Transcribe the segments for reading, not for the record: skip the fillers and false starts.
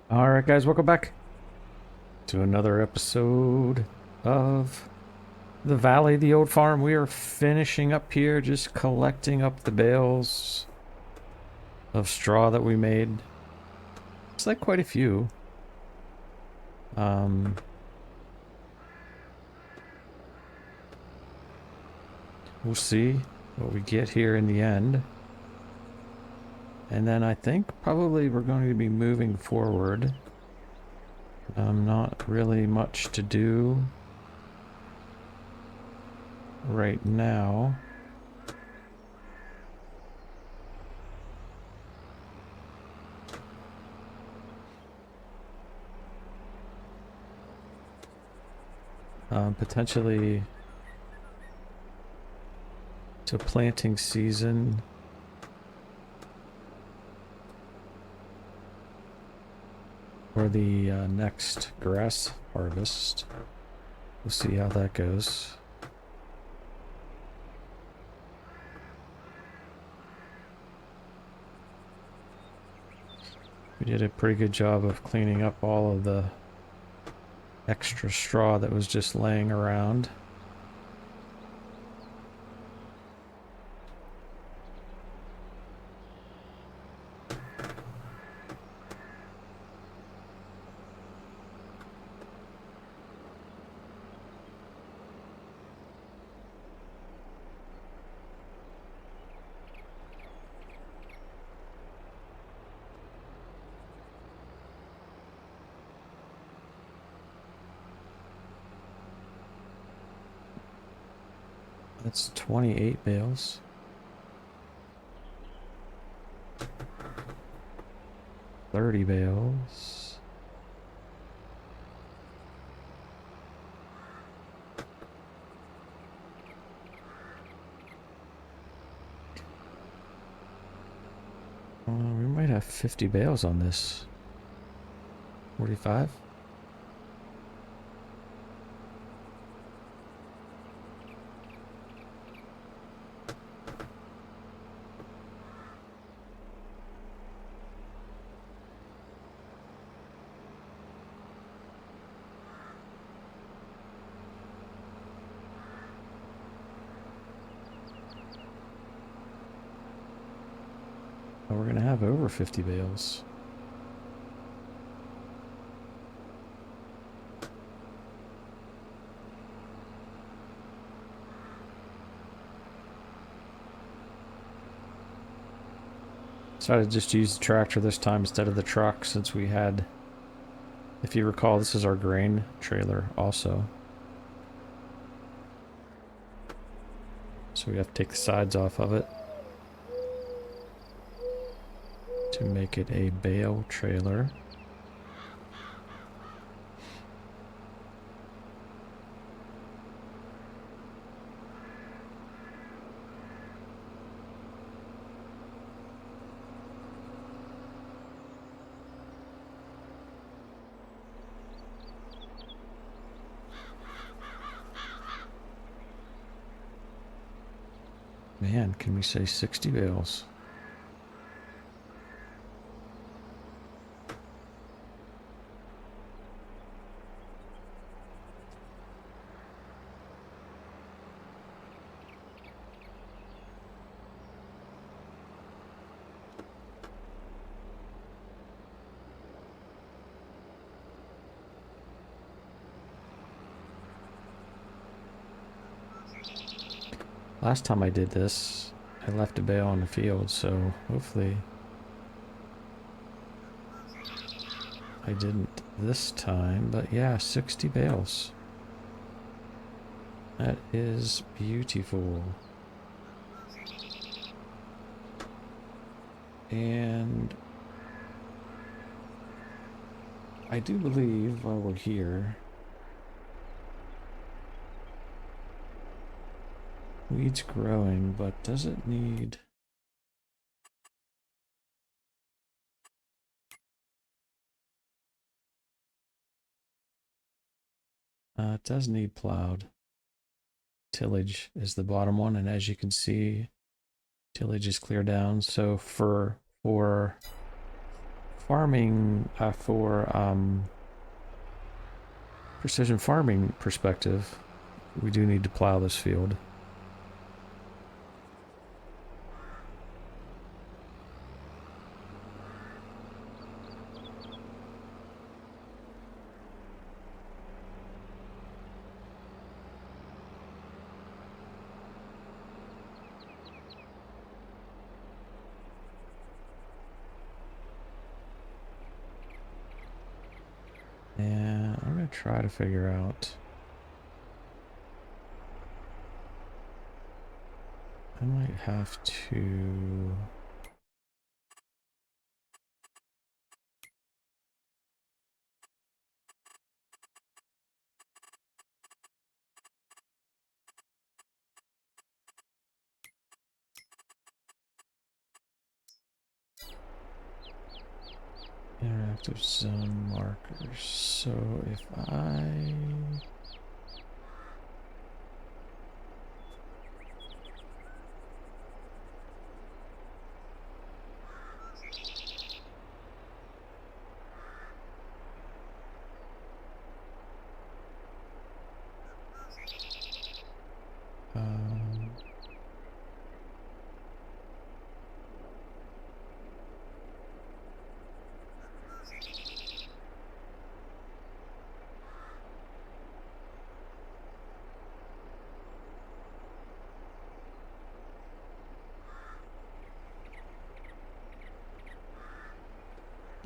Alright guys, welcome back to another episode of the Valley, the old farm. We are finishing up here, just collecting up the bales of straw that we made. It's like quite a few. Um, we'll see what we get here in the end. And then I think probably we're going to be moving forward. Not really much to do right now. Potentially to planting season. Or the next grass harvest. We'll see how that goes. We did a pretty good job of cleaning up all of the extra straw that was just laying around. That's 28 bales. $30 bales. We might have 50 bales on this. 45? Oh, we're gonna have over 50 bales. Decided to just use the tractor this time instead of the truck since we had, if you recall, this is our grain trailer also. So we have to take the sides off of it to make it a bale trailer. Man, can we say 60 bales? Last time I did this, I left a bale in the field, so hopefully I didn't this time. But yeah, 60 bales. That is beautiful. And I do believe while we're here, weeds growing, but does it need... it does need plowed. Tillage is the bottom one, and as you can see, tillage is clear down. So for farming, for precision farming perspective, we do need to plow this field. And I'm gonna try to figure out. I might have to. Interactive zone markers. So if I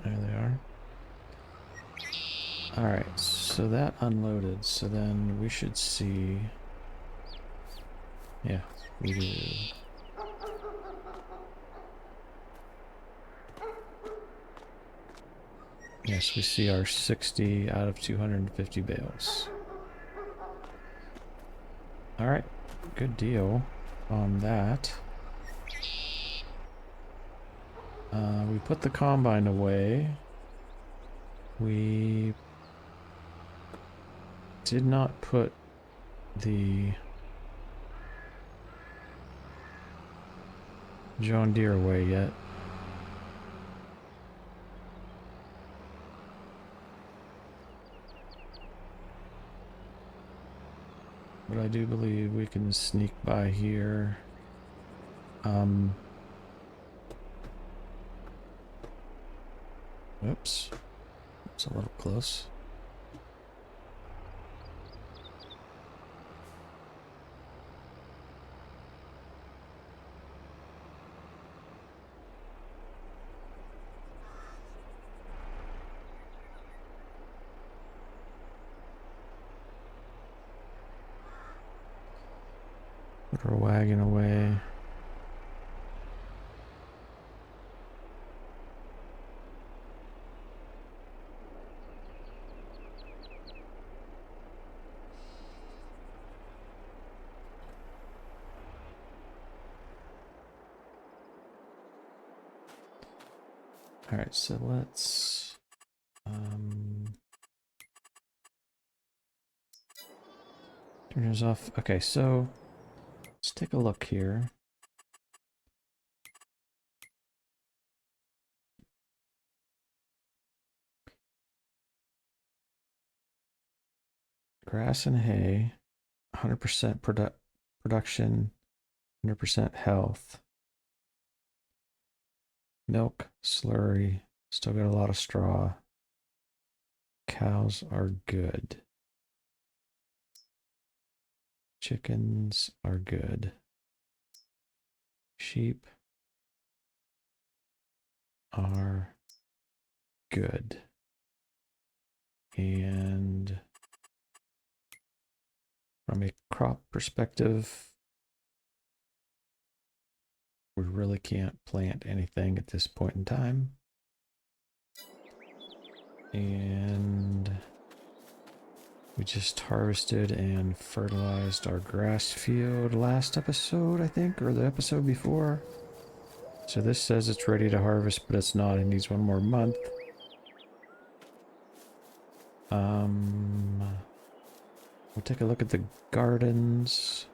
there they are. Alright, so that unloaded, so then we should see. Yeah, we do. Yes, we see our 60 out of 250 bales. Alright, good deal on that. We put the combine away. We did not put the John Deere away yet. But I do believe we can sneak by here. Oops. It's a little close. Put our wagon away. Alright, so let's turn yours off. Okay, so let's take a look here. Grass and hay, 100% production, 100% health. Milk, slurry, still got a lot of straw. Cows are good. Chickens are good. Sheep are good. And from a crop perspective, we really can't plant anything at this point in time. And we just harvested and fertilized our grass field last episode, I think, or the episode before. So this says it's ready to harvest, but it's not. It needs one more month. We'll take a look at the gardens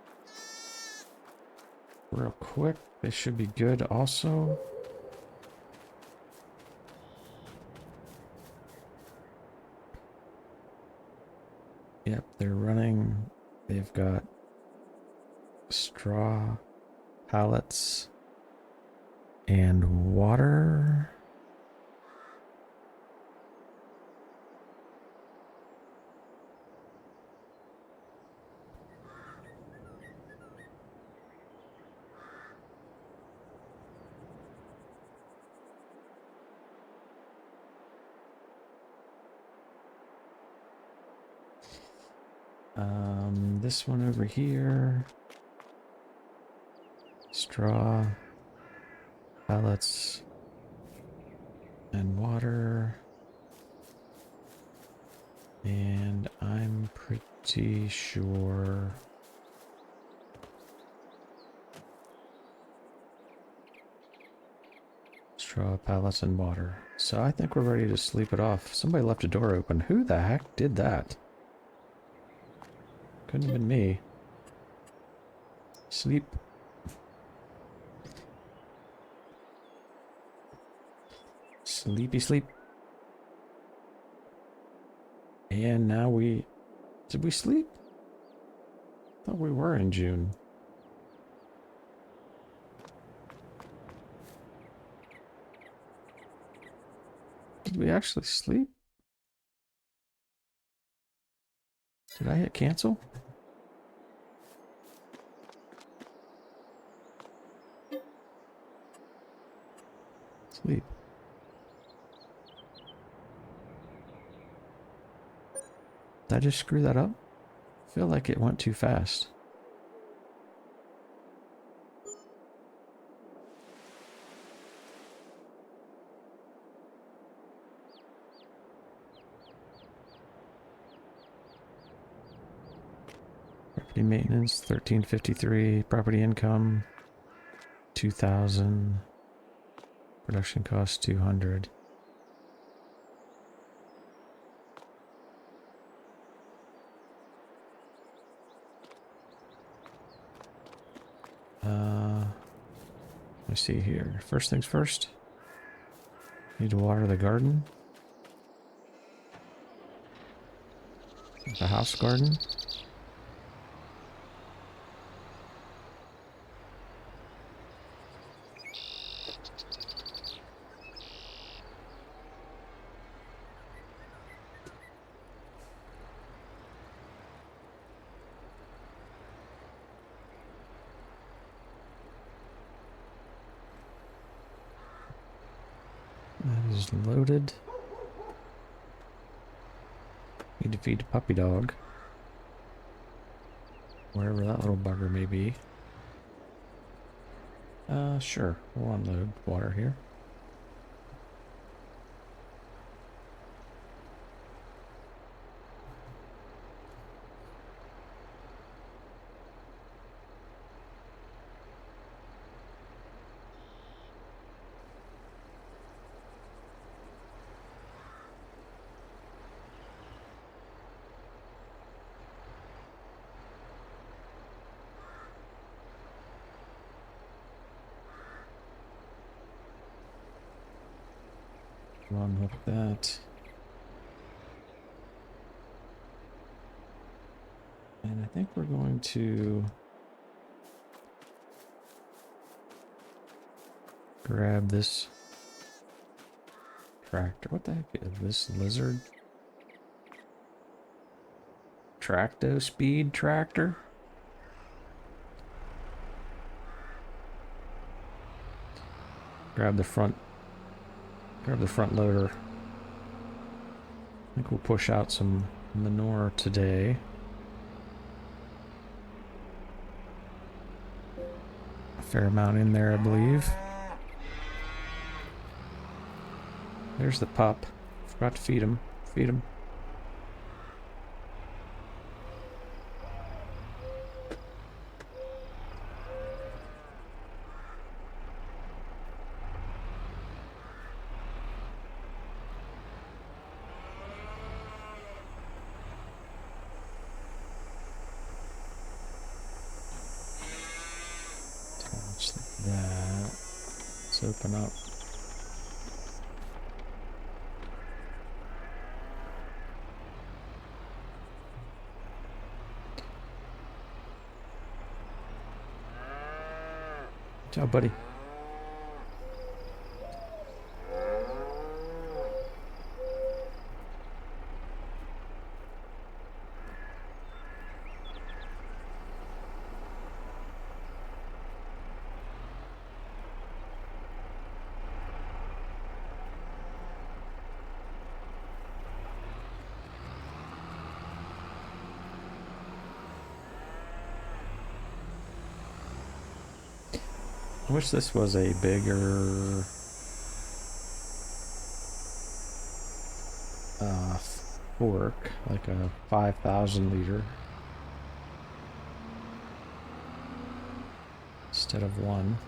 real quick. They should be good also. Yep, they're running. They've got straw pallets and water. This one over here. Straw, pallets, and water. And I'm pretty sure straw, pallets, and water. So I think we're ready to sleep it off. Somebody left a door open. Who the heck did that? Couldn't have been me. Sleep. Sleepy sleep. And now we... Did we sleep? I thought we were in June. Did we actually sleep? Did I hit cancel? Sleep. Did I just screw that up? I feel like it went too fast. Property maintenance, 1353. Property income, 2,000. Production cost, 200. Let me see here. First things first. Need to water the garden. The house garden. That is loaded. Need to feed the puppy dog. Wherever that little bugger may be. Sure. We'll unload water here. Run with that. And I think we're going to grab this tractor. What the heck is this lizard? Tracto speed tractor? Grab the front loader. I think we'll push out some manure today. A fair amount in there, I believe. There's the pup. Forgot to feed him. Feed him. That. Let's open up. Ciao, buddy. I wish this was a bigger fork, like a 5,000 liter instead of one.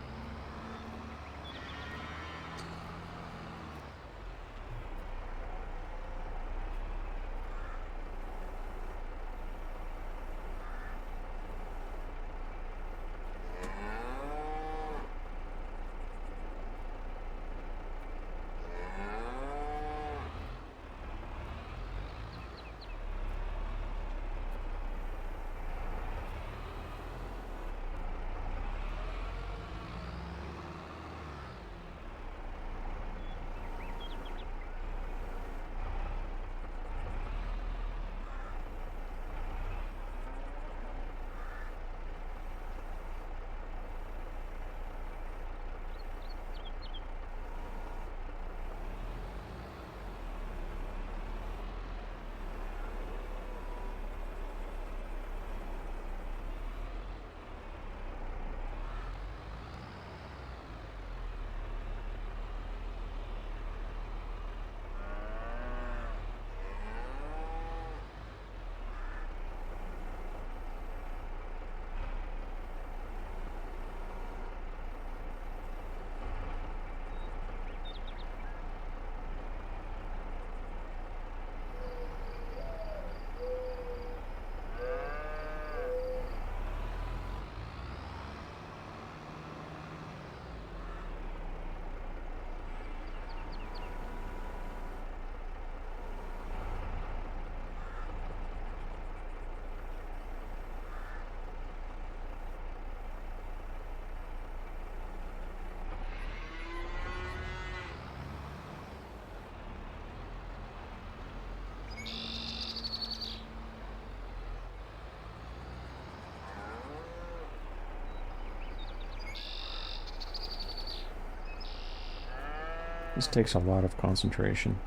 This takes a lot of concentration.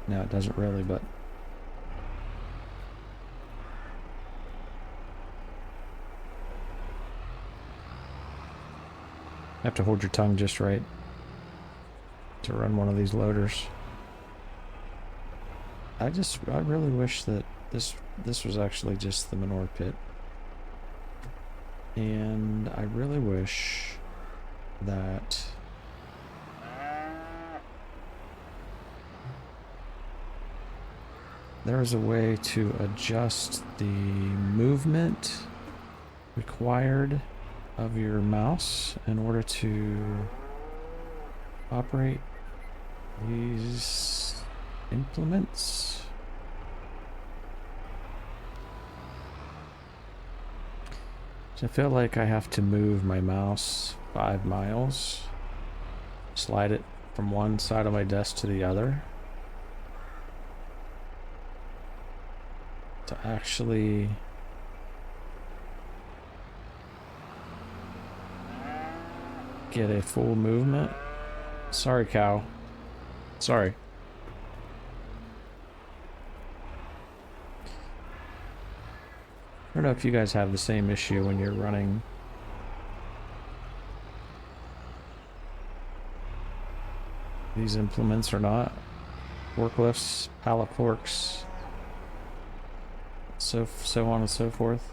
No, it doesn't really, but... You have to hold your tongue just right to run one of these loaders. I really wish that this was actually just the manure pit. And I really wish that there is a way to adjust the movement required of your mouse in order to operate these implements. So I feel like I have to move my mouse 5 miles, slide it from one side of my desk to the other, to actually get a full movement. Sorry, cow. Sorry. I don't know if you guys have the same issue when you're running these implements or not. Forklifts, pallet forks, so on and so forth.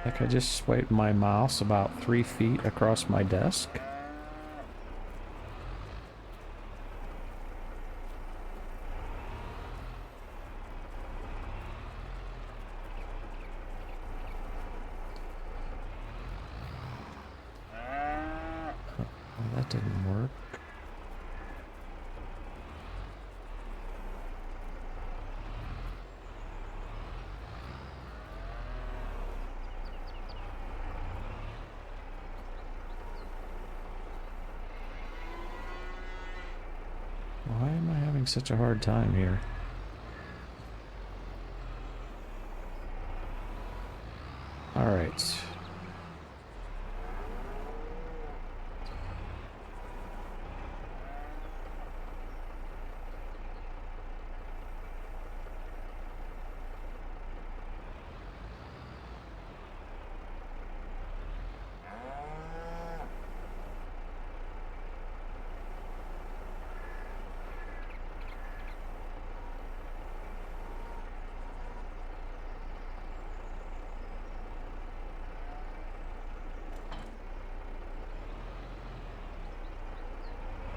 Like I just swiped my mouse about 3 feet across my desk. Oh, that didn't work. having such a hard time here? All right.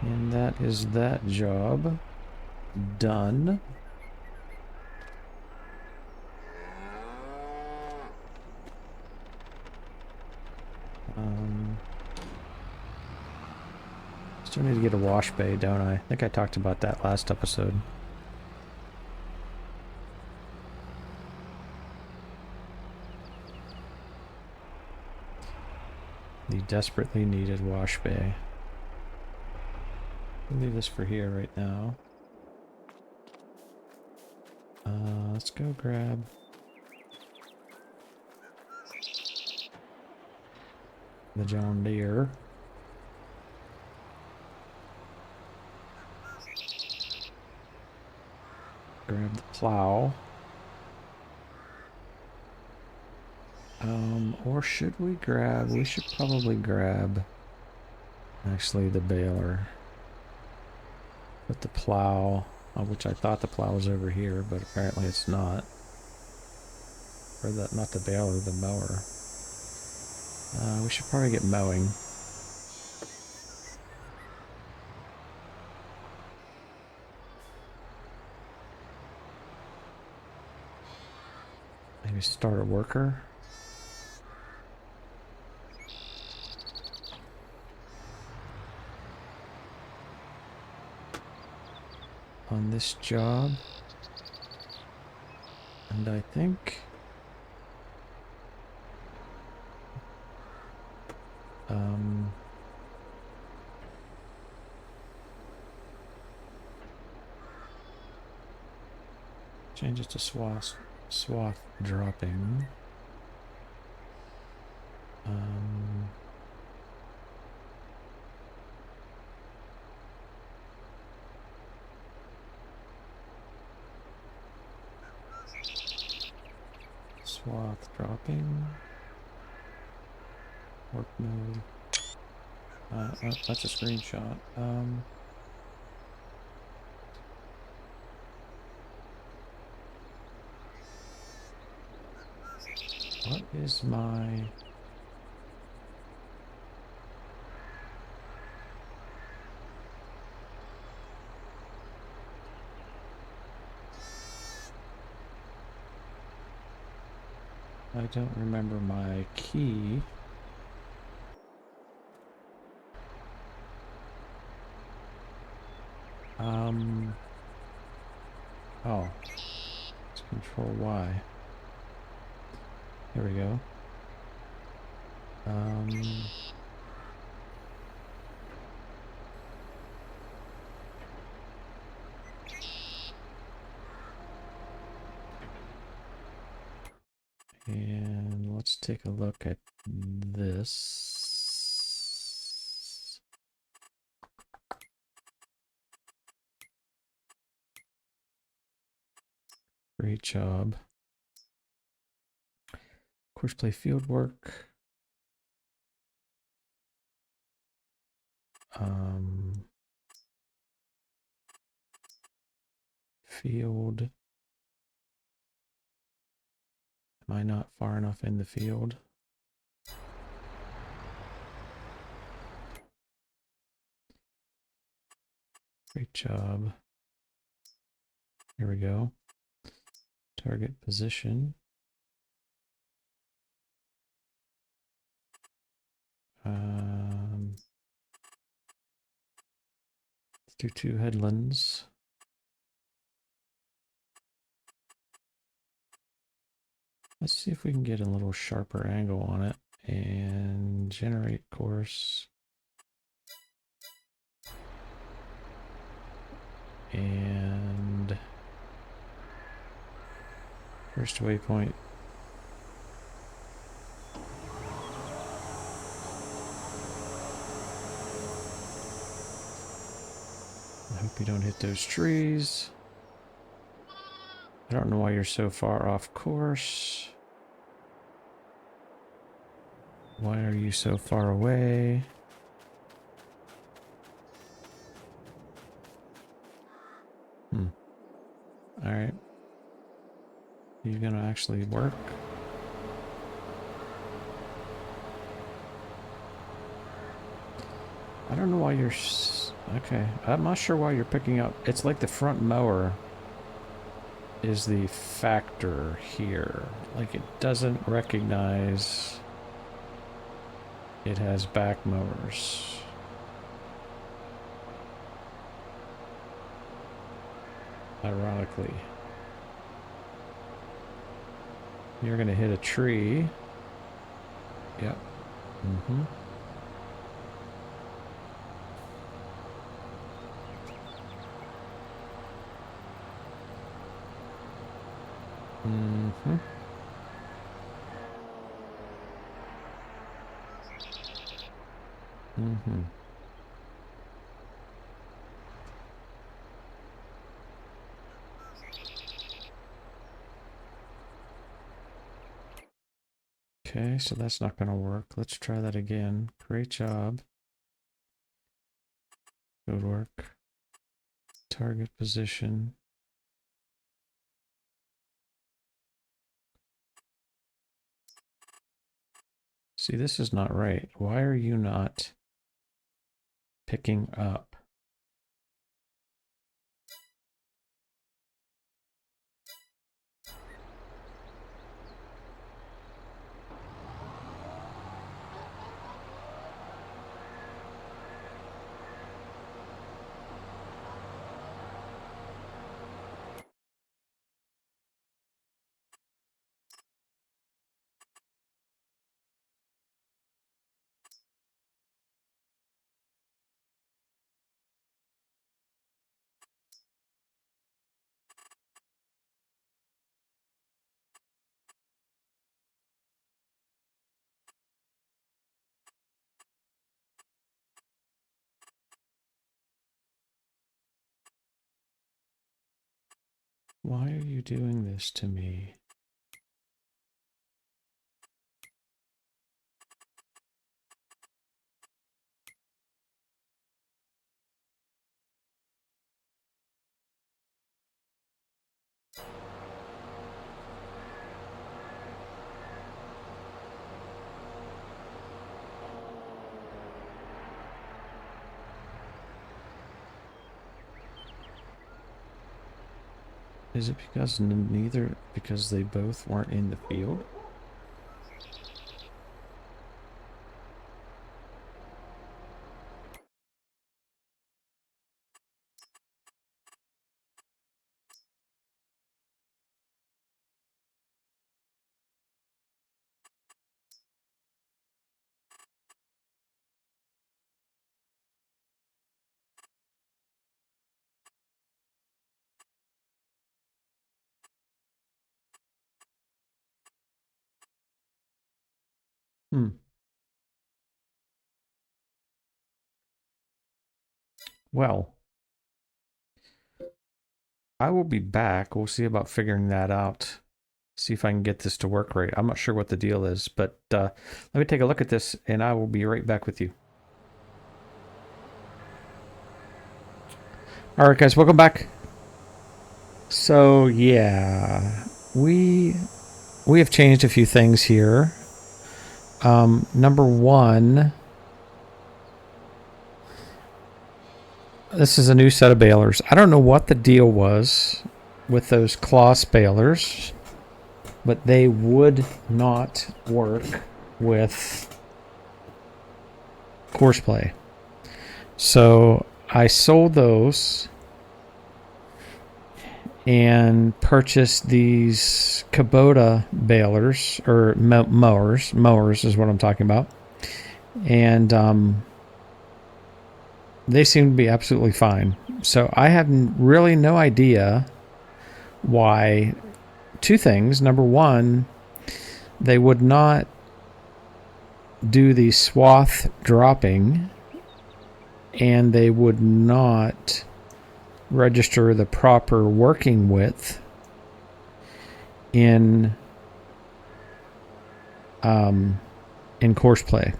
And that is that job done. Still need to get a wash bay, don't I? I think I talked about that last episode. The desperately needed wash bay. I'll leave this for here right now. Let's go grab the John Deere. Grab the plow. Or should we grab... We should probably grab... Actually, the baler. Put the plow... which I thought the plow was over here, but apparently it's not. Or that, not the baler, the mower. We should probably get mowing. Maybe start a worker. On this job. And I think... change it to swath dropping. Swath dropping. Work mode. Oh, that's a screenshot. What is my... I don't remember my key. Oh. It's Control Y. Here we go. And let's take a look at this. Great job. Course play field work. Field. Am I not far enough in the field? Great job. Here we go. Target position. Let's do 2 headlands. Let's see if we can get a little sharper angle on it and generate course. And first waypoint. I hope you don't hit those trees. I don't know why you're so far off course. Why are you so far away? Alright. You gonna actually work? I don't know why you're... Okay, I'm not sure why you're picking up... It's like the front mower is the factor here. Like, it doesn't recognize it has back mowers. Ironically. You're gonna hit a tree. Yep. Mm-hmm. Mm-hmm. Mm-hmm. Okay, so that's not going to work. Let's try that again. Great job. Good work. Target position. See, this is not right. Why are you not picking up? Why are you doing this to me? Is it because because they both weren't in the field? Well, I will be back. We'll see about figuring that out. See if I can get this to work right. I'm not sure what the deal is, but let me take a look at this and I will be right back with you. All right, guys, welcome back. So yeah, we have changed a few things here. Number one, this is a new set of balers. I don't know what the deal was with those cloth balers, but they would not work with course play. So I sold those and purchased these Kubota balers, or mowers is what I'm talking about. And they seem to be absolutely fine. So I have really no idea why. Two things. Number one, they would not do the swath dropping, and they would not register the proper working width in course play.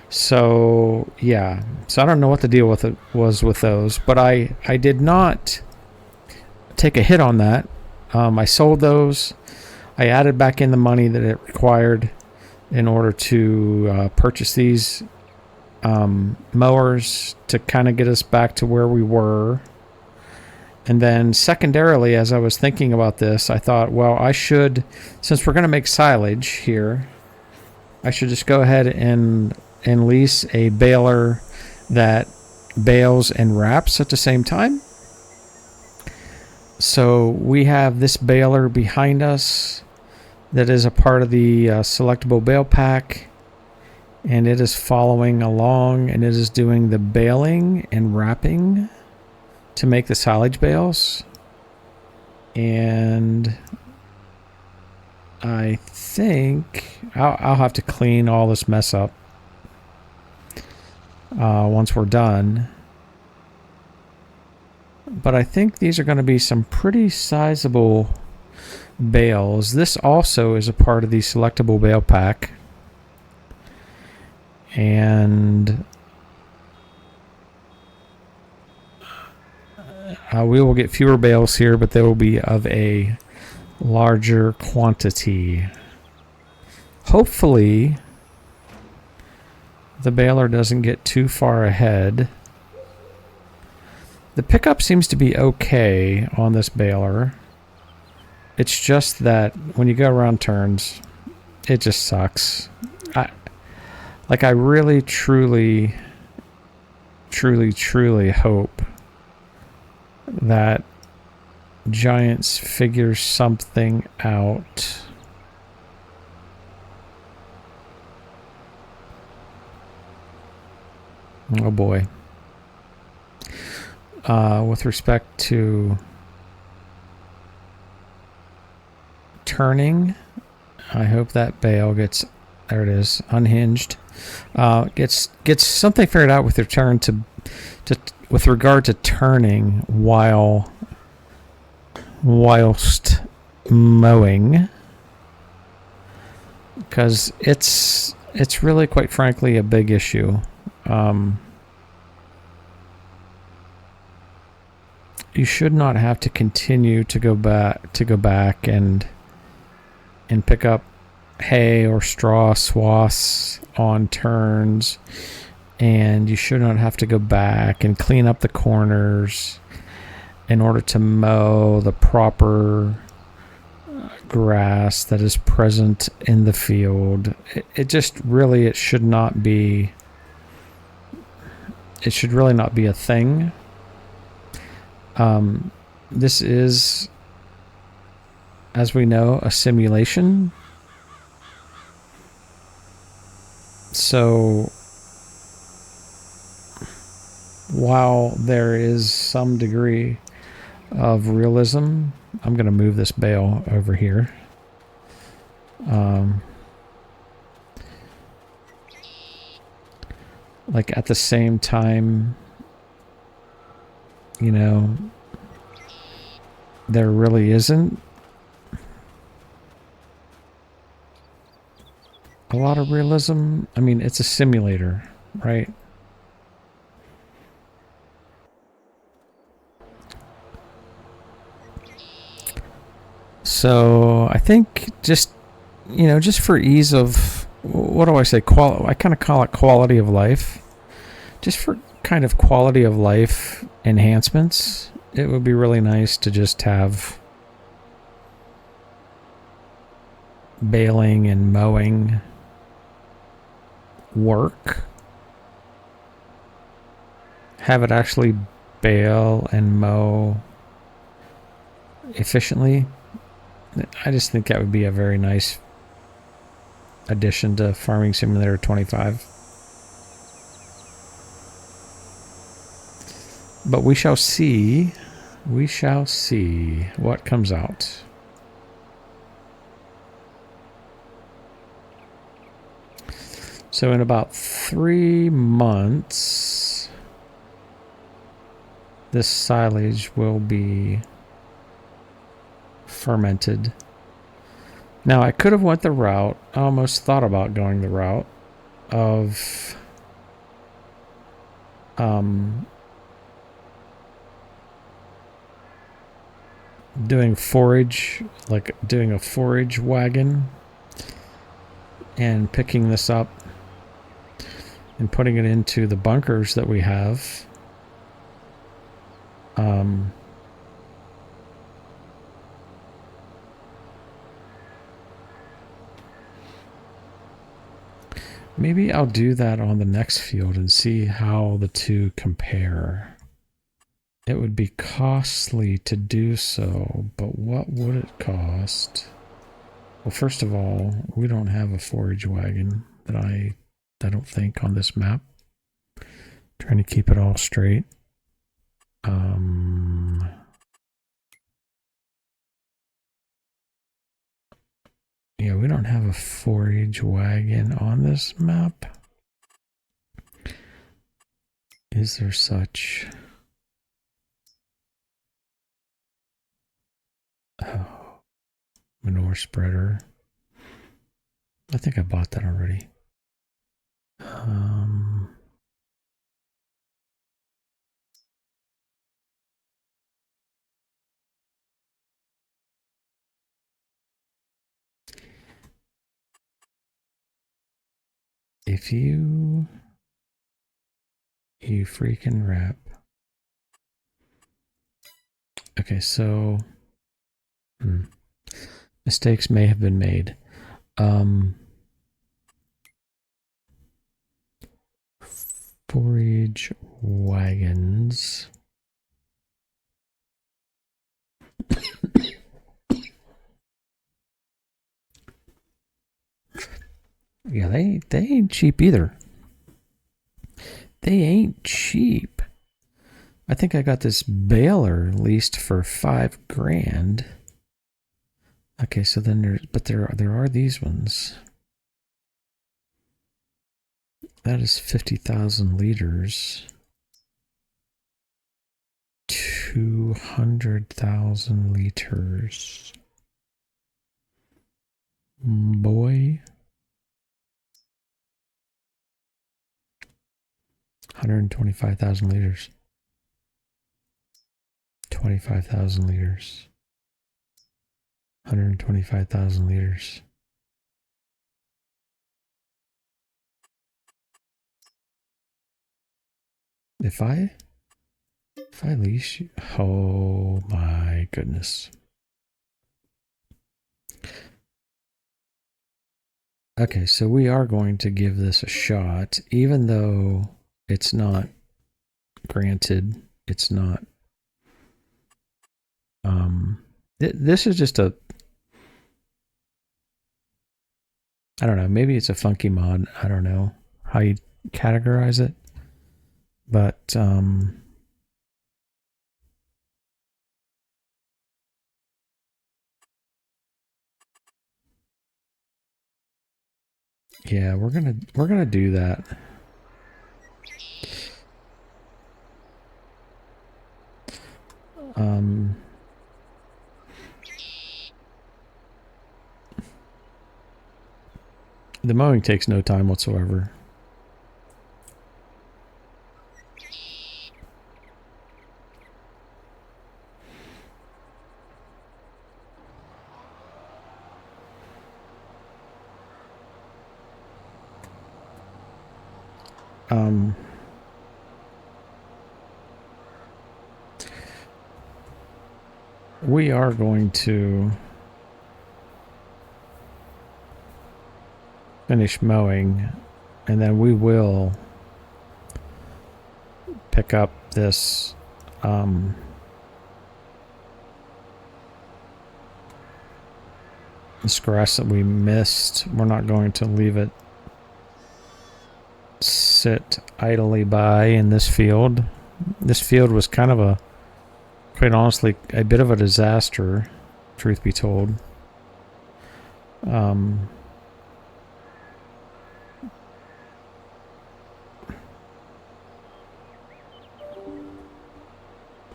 So yeah, so I don't know what the deal with it was with those, but I did not take a hit on that. I sold those. I added back in the money that it required in order to purchase these mowers to kind of get us back to where we were. And then secondarily, as I was thinking about this, I thought, well, I should, since we're going to make silage here, I should just go ahead and lease a baler that bales and wraps at the same time. So we have this baler behind us that is a part of the selectable bale pack, and it is following along, and it is doing the baling and wrapping to make the silage bales. And I think I'll have to clean all this mess up once we're done. But I think these are going to be some pretty sizable bales. This also is a part of the selectable bale pack. And we will get fewer bales here, but they will be of a larger quantity. Hopefully, the baler doesn't get too far ahead. The pickup seems to be okay on this baler. It's just that when you go around turns, it just sucks. I really, truly hope that Giants figures something out. Oh boy. With respect to turning, I hope that bale gets, there it is, unhinged. Gets something figured out with their turn to with regard to turning whilst mowing, because it's really, quite frankly, a big issue. You should not have to continue to go back and pick up hay or straw swaths on turns, and you should not have to go back and clean up the corners in order to mow the proper grass that is present in the field. It should not be. It should really not be a thing. This is, as we know, a simulation. So while there is some degree of realism, I'm going to move this bale over here. Like at the same time, you know, there really isn't a lot of realism. I mean, it's a simulator, right? So I think just for ease of, what do I say? I kind of call it quality of life. Just for kind of quality of life enhancements, it would be really nice to just have baling and mowing work. Have it actually bale and mow efficiently. I just think that would be a very nice addition to Farming Simulator 25. But we shall see. We shall see what comes out. So in about 3 months, this silage will be fermented. Now I could have went the route, I almost thought about going the route of doing forage, like doing a forage wagon and picking this up and putting it into the bunkers that we have. Maybe I'll do that on the next field and see how the two compare. It would be costly to do so, but what would it cost? Well, first of all, we don't have a forage wagon that I don't think on this map. Trying to keep it all straight. Yeah, we don't have a forage wagon on this map. Is there such? Oh, manure spreader. I think I bought that already. If you freaking rap. Okay, so mistakes may have been made. Forage wagons. Yeah, they ain't cheap either. They ain't cheap. I think I got this baler leased for $5,000. Okay, so then there are these ones. That is 50,000 liters. 200,000 liters. Boy. 125,000 liters. 25,000 liters. 125,000 liters. If I leash you, oh my goodness. Okay, so we are going to give this a shot, even though it's not granted. It's not. This is just a. I don't know. Maybe it's a funky mod. I don't know how you categorize it, but yeah, we're gonna do that. The mowing takes no time whatsoever. We are going to finish mowing, and then we will pick up this this grass that we missed. We're not going to leave it sit idly by in this field. This field was kind of quite honestly, a bit of a disaster, truth be told.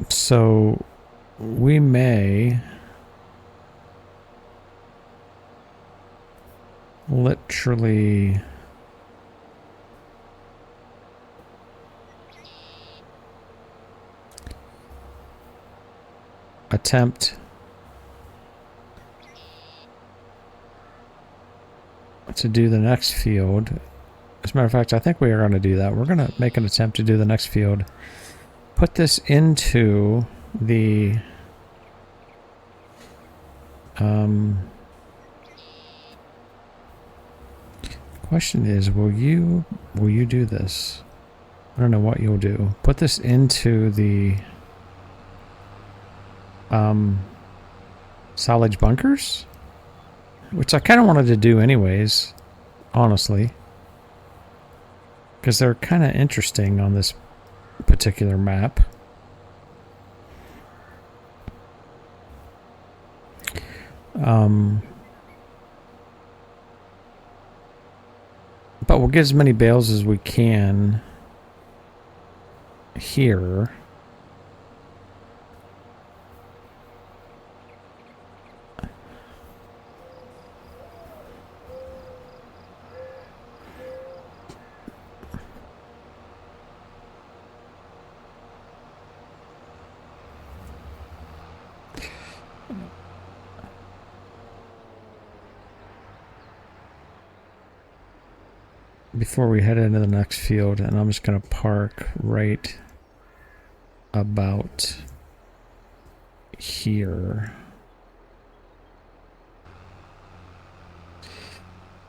So we may literally attempt to do the next field. As a matter of fact, I think we are going to do that. We're going to make an attempt to do the next field. Put this into the question is, will you do this? I don't know what you'll do. Put this into the silage bunkers, which I kind of wanted to do anyways, honestly, because they're kind of interesting on this particular map. But we'll get as many bales as we can here. Before we head into the next field, and I'm just going to park right about here.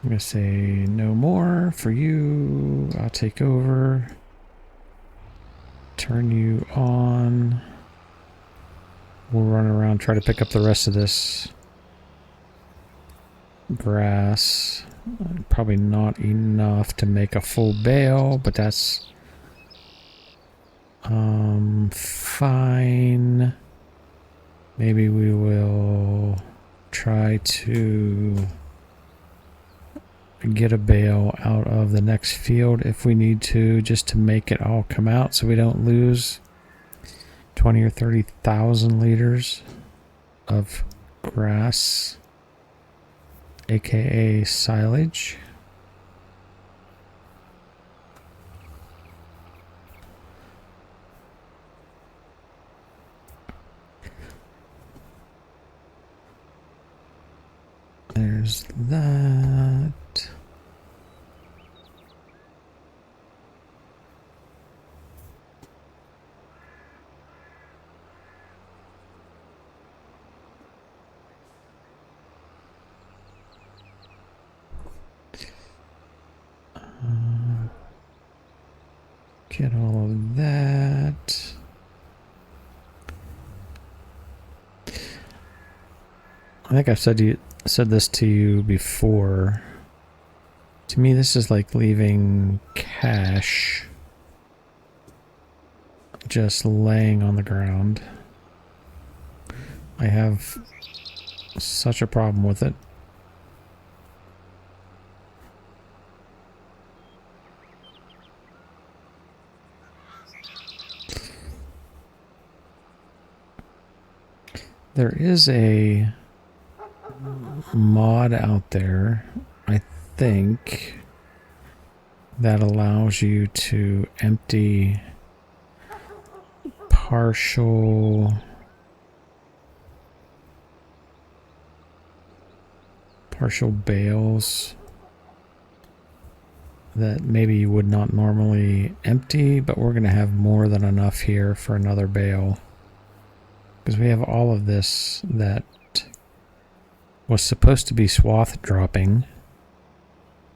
I'm going to say no more for you. I'll take over. Turn you on. We'll run around, try to pick up the rest of this grass. Probably not enough to make a full bale, but that's fine. Maybe we will try to get a bale out of the next field if we need to, just to make it all come out so we don't lose 20 or 30,000 liters of grass, aka silage. There's that. Get all of that. I think I've said this to you before. To me, this is like leaving cash just laying on the ground. I have such a problem with it. There is a mod out there, I think, that allows you to empty partial bales that maybe you would not normally empty, but we're going to have more than enough here for another bale. Because we have all of this that was supposed to be swath dropping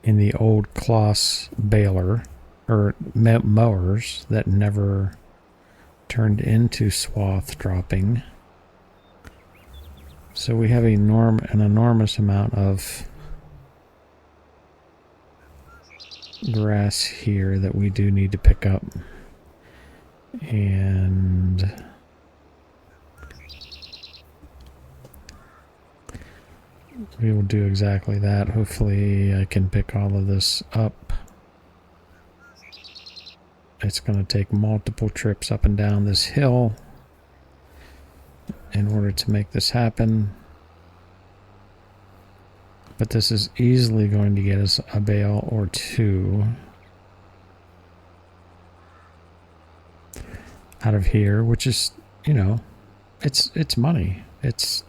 in the old Kloss baler, or mowers, that never turned into swath dropping. So we have an enormous amount of grass here that we do need to pick up. And we will do exactly that. Hopefully I can pick all of this up. It's going to take multiple trips up and down this hill in order to make this happen. But this is easily going to get us a bale or two out of here, which is, you know, it's money. It's,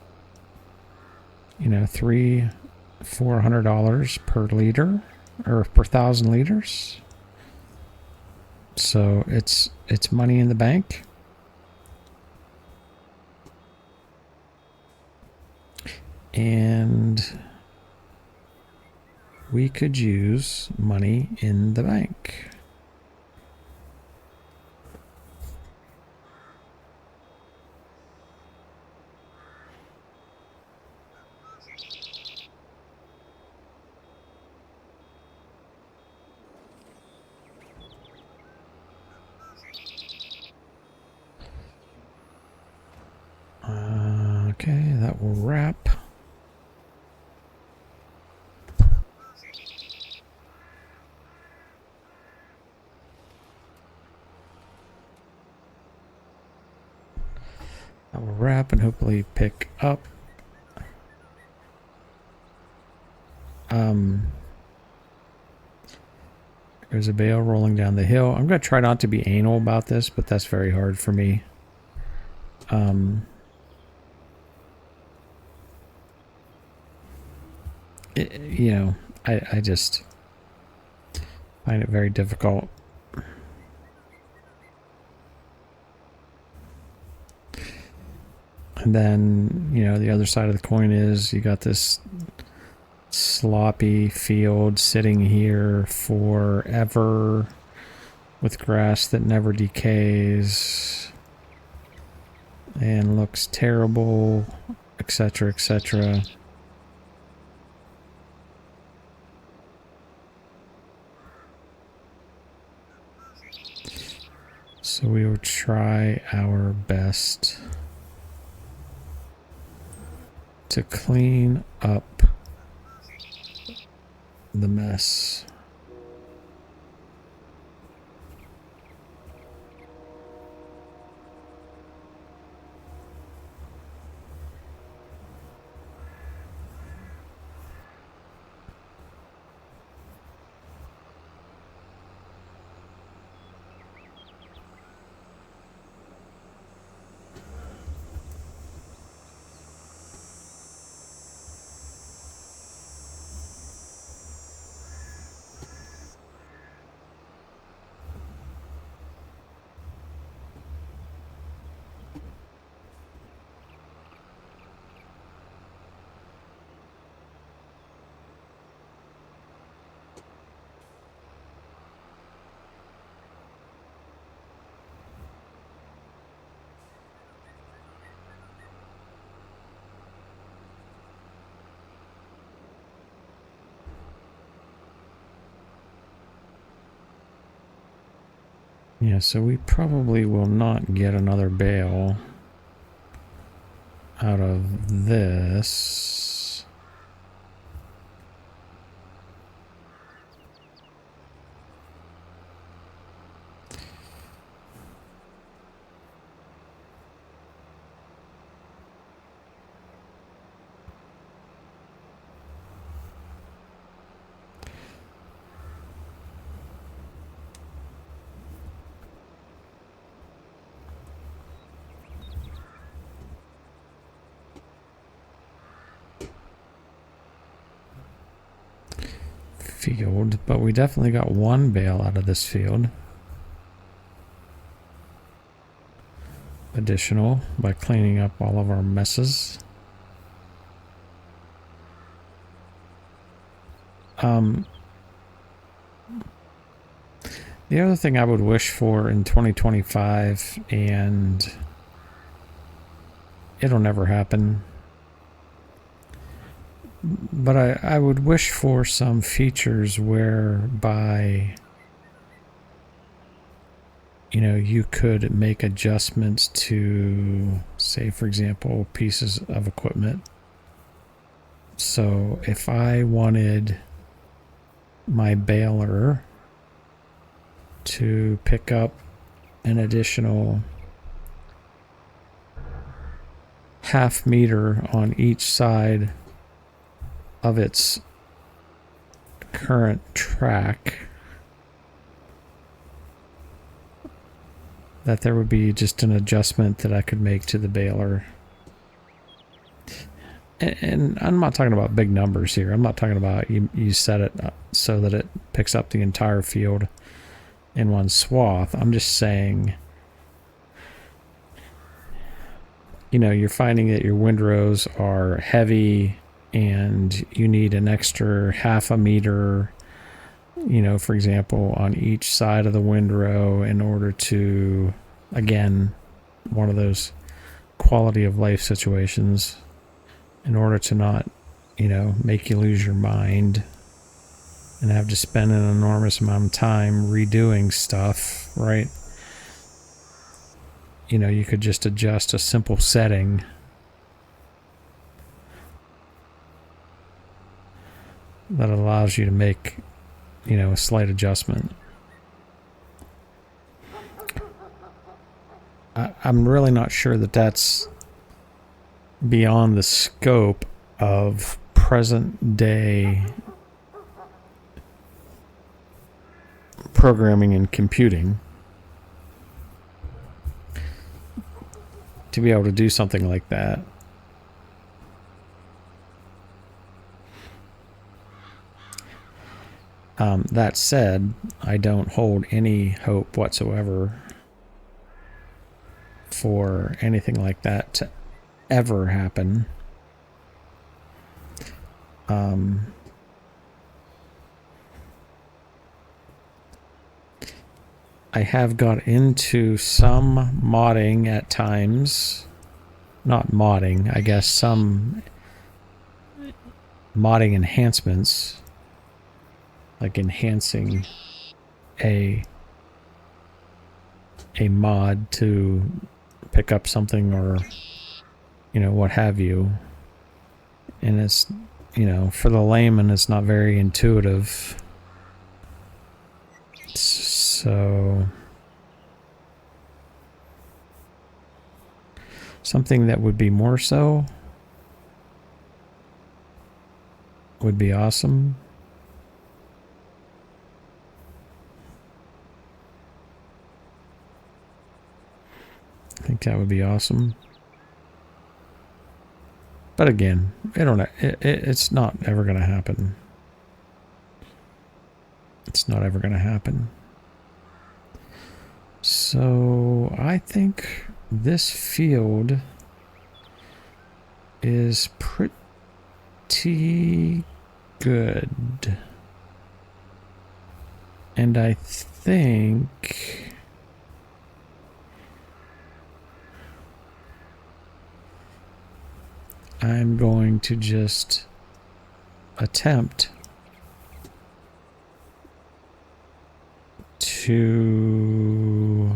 you know, $400 per liter or per 1,000 liters. So it's money in the bank. And we could use money in the bank. Okay, that will wrap. That will wrap and hopefully pick up. There's a bale rolling down the hill. I'm going to try not to be anal about this, but that's very hard for me. You know, I just find it very difficult. And then, you know, the other side of the coin is you got this sloppy field sitting here forever with grass that never decays and looks terrible, etc., etc. So we will try our best to clean up the mess. Yeah, so we probably will not get another bale out of this. Field, but we definitely got one bale out of this field. Additional by cleaning up all of our messes. The other thing I would wish for in 2025, and it'll never happen, but I would wish for some features whereby you know, you could make adjustments to, say, for example, pieces of equipment. So if I wanted my baler to pick up an additional half meter on each side of its current track, that there would be just an adjustment that I could make to the baler. And I'm not talking about big numbers here. I'm not talking about you set it so that it picks up the entire field in one swath. I'm just saying, you know, you're finding that your windrows are heavy and you need an extra half a meter, you know, for example, on each side of the windrow in order to, again, one of those quality of life situations, in order to not, you know, make you lose your mind and have to spend an enormous amount of time redoing stuff, right? You know, you could just adjust a simple setting that allows you to make, you know, a slight adjustment. I'm really not sure that that's beyond the scope of present day programming and computing to be able to do something like that. That said, I don't hold any hope whatsoever for anything like that to ever happen. I have got into some modding at times. Not modding, I guess some modding enhancements. Like enhancing a mod to pick up something or, you know, what have you. And it's, you know, for the layman, it's not very intuitive. So something that would be more so would be awesome. I think that would be awesome. But again, it's not ever going to happen. It's not ever going to happen. So I think this field is pretty good. And I think I'm going to just attempt to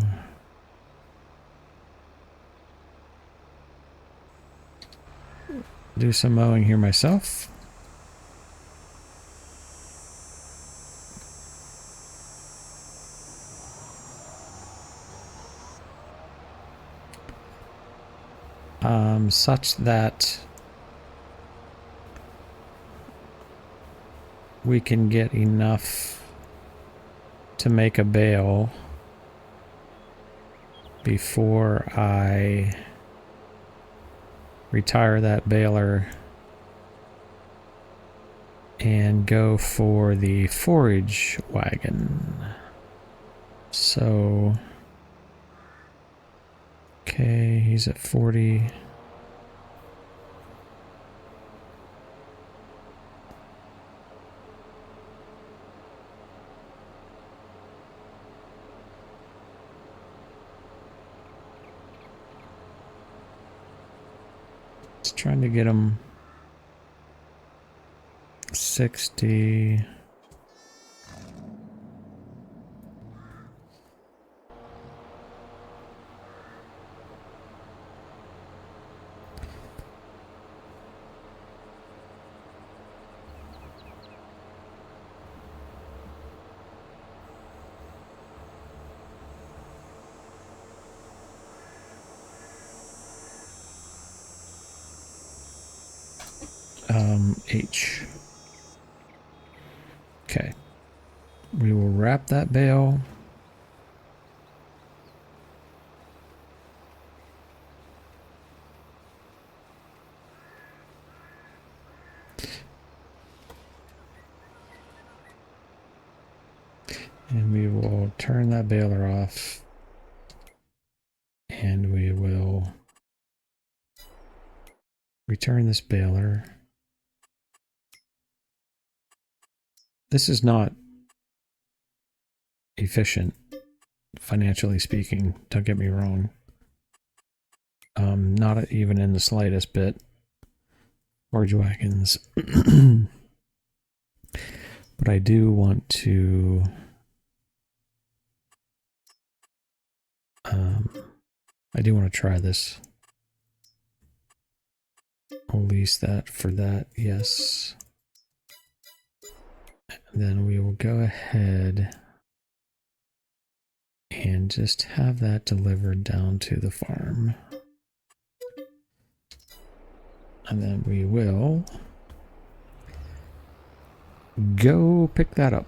do some mowing here myself. Such that we can get enough to make a bale before I retire that baler and go for the forage wagon. So, okay, he's at 40. Trying to get him 60. H. Okay. We will wrap that bale. And we will turn that baler off. And we will return this baler. This is not efficient, financially speaking. Don't get me wrong. Not even in the slightest bit. Orange wagons. But I do want to try this. I'll lease that for that, yes. And then we will go ahead and just have that delivered down to the farm. And then we will go pick that up.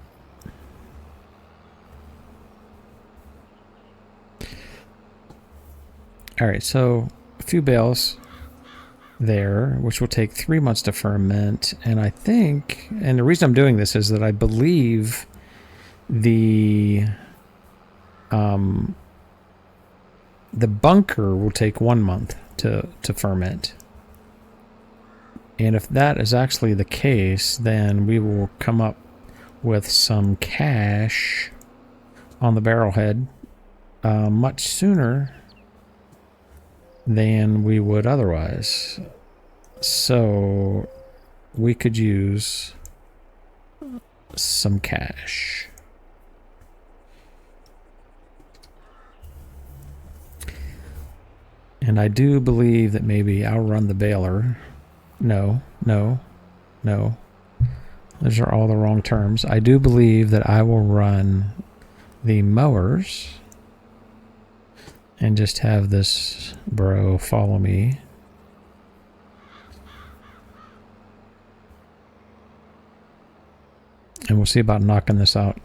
All right, so a few bales there, which will take 3 months to ferment. And I think, and the reason I'm doing this is that I believe the bunker will take 1 month to ferment. And if that is actually the case, then we will come up with some cash on the barrelhead much sooner than we would otherwise. So we could use some cash. And I do believe that maybe I'll run the baler. No. Those are all the wrong terms. I do believe that I will run the mowers and just have this bro follow me. And we'll see about knocking this out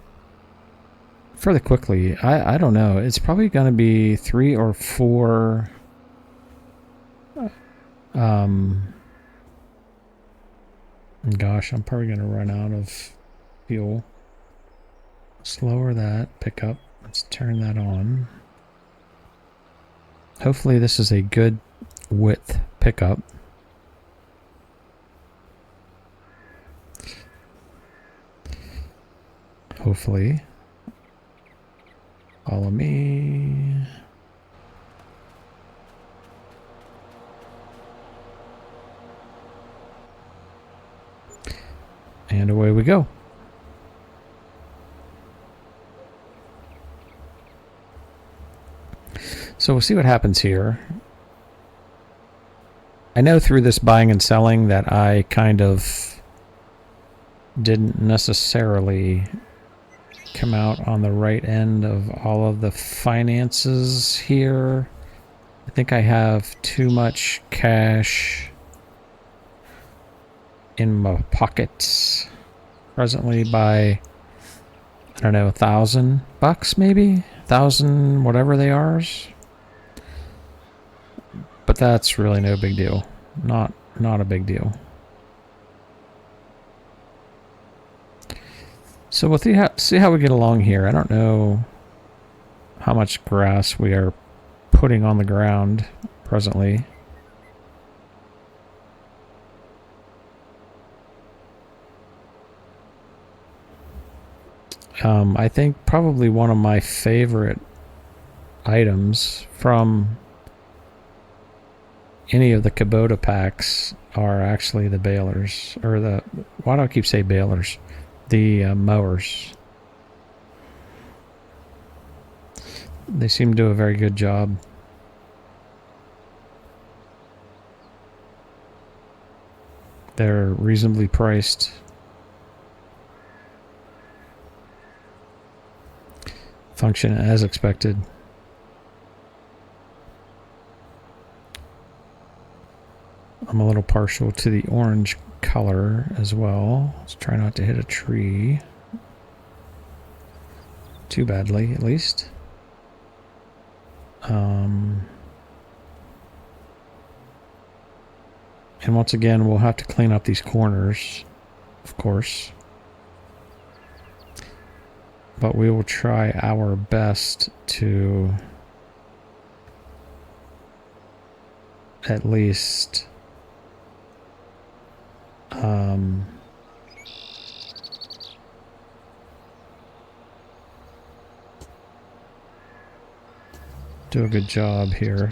fairly quickly. I don't know. It's probably going to be 3 or 4 gosh, I'm probably going to run out of fuel. Slower that pickup. Let's turn that on. Hopefully this is a good width pickup. Hopefully. Follow me. And away we go. So we'll see what happens here. I know through this buying and selling that I kind of didn't necessarily come out on the right end of all of the finances here. I think I have too much cash in my pockets presently by, I don't know, $1,000 maybe? 1,000 whatever they are. But that's really no big deal. Not a big deal. So we'll see how we get along here. I don't know how much grass we are putting on the ground presently. I think probably one of my favorite items from any of the Kubota packs are actually the balers, or the, why do I keep saying balers? The mowers. They seem to do a very good job. They're reasonably priced. Function as expected. I'm a little partial to the orange color as well. Let's try not to hit a tree too badly, at least. And once again, we'll have to clean up these corners, of course. But we will try our best to at least do a good job here.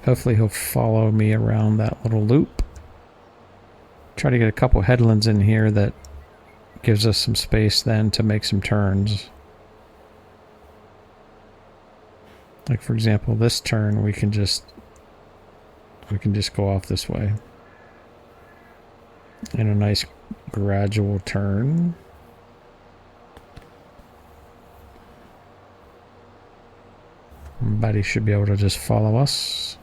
Hopefully he'll follow me around that little loop. Try to get a couple headlands in here that gives us some space then to make some turns. Like for example, this turn we can just go off this way. In a nice gradual turn. Buddy should be able to just follow us.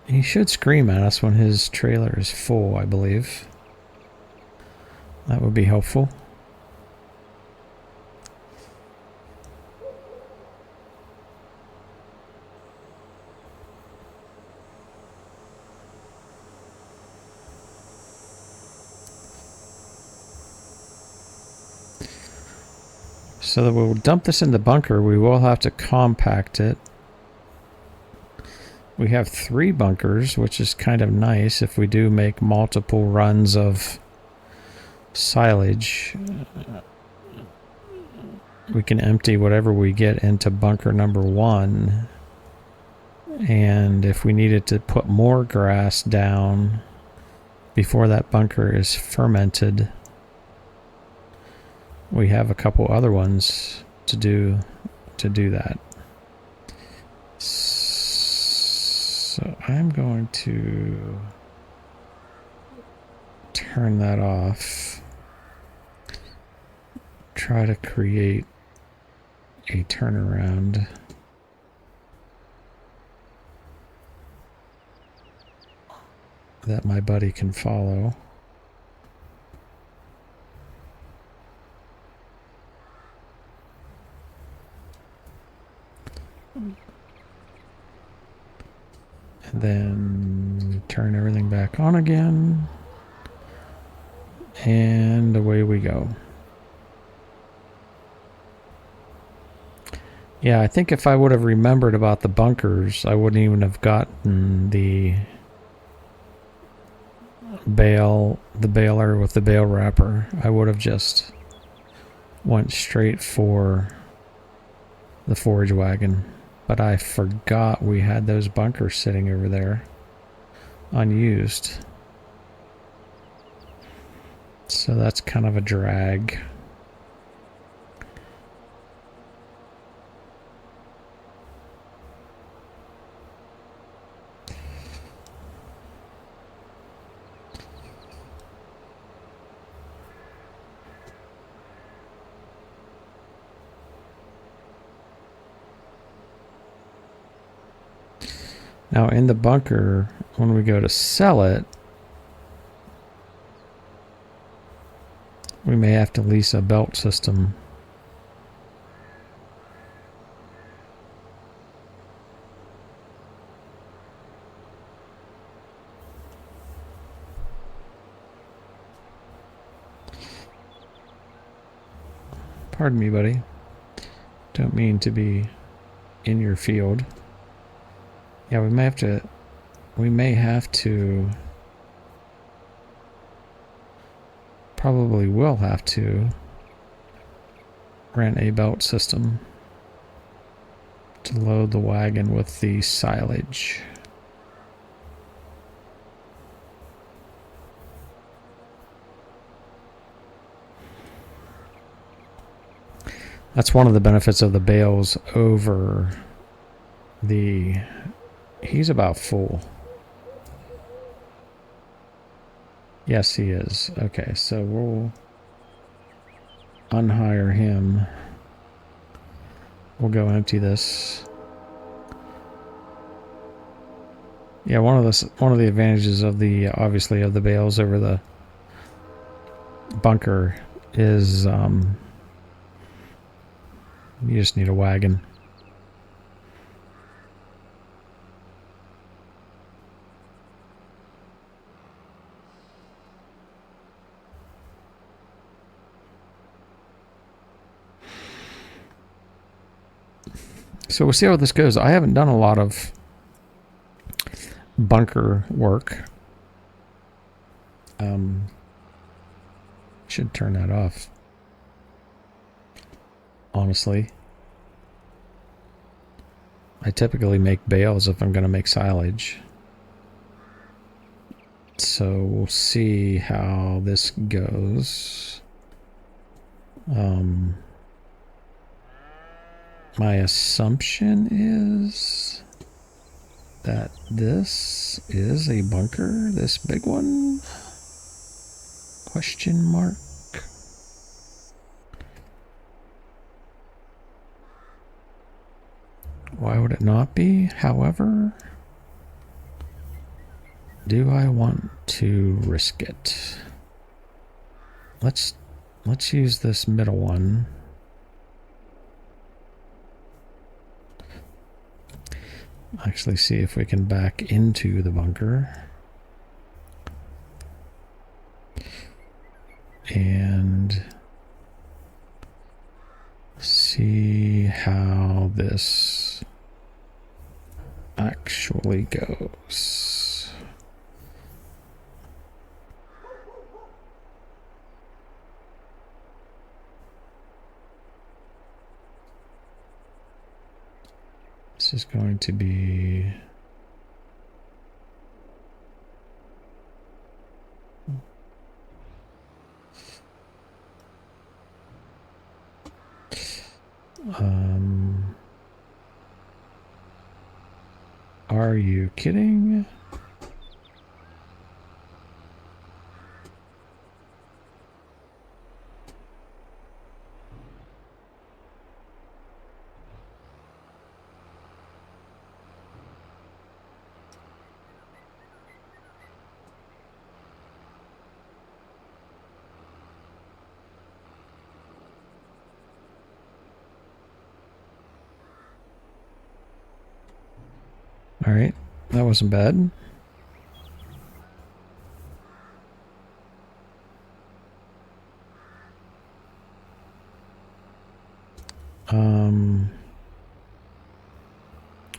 He should scream at us when his trailer is full, I believe. That would be helpful. So that we'll dump this in the bunker, we will have to compact it. We have 3 bunkers, which is kind of nice if we do make multiple runs of silage. We can empty whatever we get into bunker number 1. And if we needed to put more grass down before that bunker is fermented, we have a couple other ones to do that. So I'm going to turn that off. Try to create a turnaround. That my buddy can follow. And then turn everything back on again. And away we go. Yeah, I think if I would have remembered about the bunkers, I wouldn't even have gotten the baler with the bale wrapper. I would have just went straight for the forage wagon. But I forgot we had those bunkers sitting over there, unused. So that's kind of a drag. Now in the bunker, when we go to sell it, we may have to lease a belt system. Pardon me, buddy. Don't mean to be in your field. Yeah, we may have to, probably will have to rent a belt system to load the wagon with the silage. That's one of the benefits of the bales over the... He's about full. Yes, he is. Okay, so we'll unhire him. We'll go empty this. Yeah, one of the advantages of the obviously of the bales over the bunker is you just need a wagon. So we'll see how this goes. I haven't done a lot of bunker work. Should turn that off. Honestly. I typically make bales if I'm going to make silage. So we'll see how this goes. My assumption is that this is a bunker, this big one? Question mark. Why would it not be? However, do I want to risk it? Let's use this middle one. Actually see if we can back into the bunker. And see how this actually goes. This is going to be are you kidding? All right, that wasn't bad.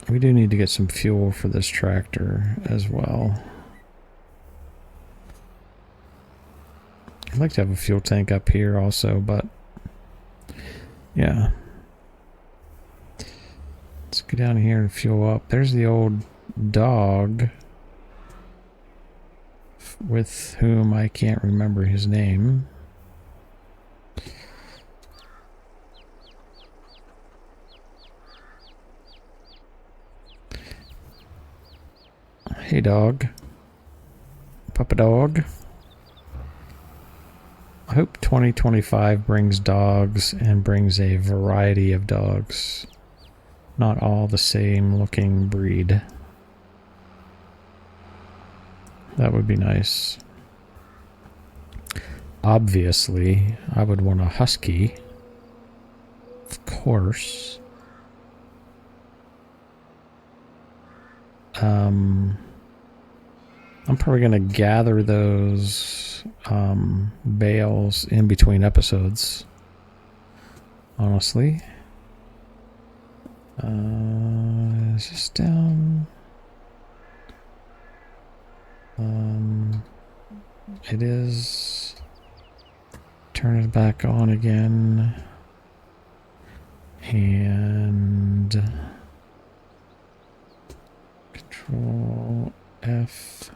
We do need to get some fuel for this tractor as well. I'd like to have a fuel tank up here also, but yeah. Let's go down here and fuel up. There's the old dog with whom I can't remember his name. Hey dog. Papa dog. I hope 2025 brings dogs and brings a variety of dogs. Not all the same looking breed. That would be nice. Obviously, I would want a husky. Of course. I'm probably going to gather those bales in between episodes. Honestly. Is this down? It is. Turn it back on again. And Control F.